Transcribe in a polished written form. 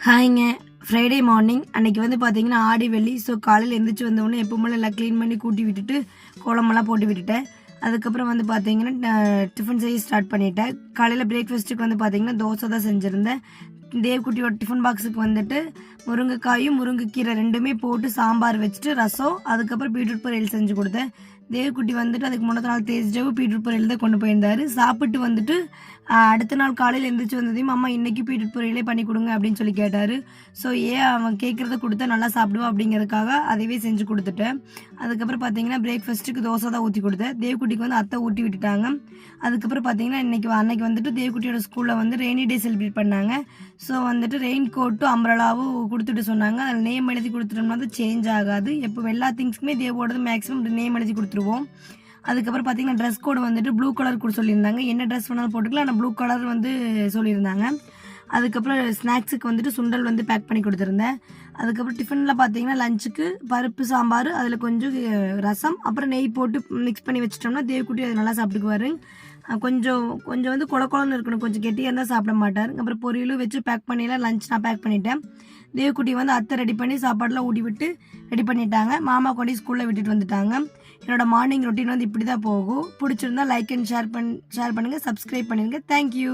ஹாய்ங்க. Friday morning அன்றைக்கி வந்து பார்த்தீங்கன்னா ஆடி வெள்ளி. ஸோ காலையில் எழுந்திரிச்சு வந்தோடனே எப்பவும் எல்லாம் க்ளீன் பண்ணி கூட்டி விட்டுட்டு கோலமெல்லாம் போட்டு விட்டுட்டேன். அதுக்கப்புறம் வந்து பார்த்தீங்கன்னா டிஃபன் செய்ய ஸ்டார்ட் பண்ணிட்டேன். காலையில் பிரேக்ஃபாஸ்ட்டுக்கு வந்து பார்த்தீங்கன்னா தோசை தான் செஞ்சுருந்தேன். தேவ்குட்டியோட டிஃபன் பாக்ஸுக்கு வந்துட்டு முருங்கைக்காயும் முருங்கைக்கீரை ரெண்டுமே போட்டு சாம்பார் வச்சுட்டு ரசம், அதுக்கப்புறம் பீட்ரூட் பொரியல் செஞ்சு கொடுத்தேன். தேவ்குட்டி வந்துட்டு அதுக்கு முன்னத்த நாள் தேஜ்டேவும் பீட்ரூட் பொரியல் தான் கொண்டு போயிருந்தார். சாப்பிட்டு வந்துட்டு அடுத்த நாள் காலையில் எழுந்திரிச்சு வந்ததையும் அம்மா இன்றைக்கி பீட்ரூட் பொரியலே பண்ணி கொடுங்க அப்படின்னு சொல்லி கேட்டார். ஸோ அவன் கேட்குறத கொடுத்தா நல்லா சாப்பிடுவான் அப்படிங்கிறதுக்காக அதைவே செஞ்சு கொடுத்துட்டேன். அதுக்கப்புறம் பார்த்தீங்கன்னா பிரேக்ஃபாஸ்ட்டுக்கு தோசை தான் ஊற்றி கொடுத்தேன். தேவ்குட்டிக்கு வந்து அத்தை ஊட்டி விட்டுட்டாங்க. அதுக்கப்புறம் பார்த்தீங்கன்னா அன்னைக்கு வந்துட்டு தேவ்குட்டியோட ஸ்கூலில் வந்து ரெய்னி டே செலிப்ரேட் பண்ணாங்க. ஸோ வந்துட்டு ரெயின் கோட்டும் அம்ப்ரலாவும் கொடுத்துட்டு சொன்னாங்க. அதில் நேம் எழுதி கொடுத்துட்டோம்னா அது சேஞ்ச் ஆகாது. எப்போ எல்லா திங்ஸ்க்குமே தேவோடது மேக்ஸிமம் நேம் எழுதி கொடுத்துருவோம். அதுக்கப்புறம் பார்த்தீங்கன்னா ட்ரெஸ் கோடு வந்துட்டு ப்ளூ கலர் கூட சொல்லியிருந்தாங்க. என்ன ட்ரெஸ் வேணாலும் போட்டுக்கலாம், ஆனால் ப்ளூ கலர் வந்து சொல்லியிருந்தாங்க. அதுக்கப்புறம் ஸ்நாக்ஸுக்கு வந்துட்டு சுண்டல் வந்து பேக் பண்ணி கொடுத்துருந்தேன். அதுக்கப்புறம் டிஃபனில் பார்த்தீங்கன்னா லஞ்சுக்கு பருப்பு சாம்பார், அதில் கொஞ்சம் ரசம், அப்புறம் நெய் போட்டு மிக்ஸ் பண்ணி வச்சிட்டோம்னா தேவ்குட்டி அதை நல்லா சாப்பிட்டுக்குவார். கொஞ்சம் கொஞ்சம் வந்து குழன்னு இருக்கணும், கொஞ்சம் கெட்டியாக இருந்தால் சாப்பிட மாட்டார். அப்புறம் பொரியலும் வச்சு பேக் பண்ணிடலாம். லஞ்ச் நான் பேக் பண்ணிட்டேன். தேவ்குட்டி வந்து அத்தை ரெடி பண்ணி சாப்பாடெலாம் ஊட்டி விட்டு ரெடி பண்ணிட்டாங்க. மாமா கொண்டு ஸ்கூலில் விட்டுட்டு வந்துட்டாங்க. என்னோட மார்னிங் ரொட்டீன் வந்து இப்படி தான் போகும். பிடிச்சிருந்தா லைக் அண்ட் ஷேர் பண்ணுங்கள், சப்ஸ்கிரைப் பண்ணிடுங்க. தேங்க்யூ.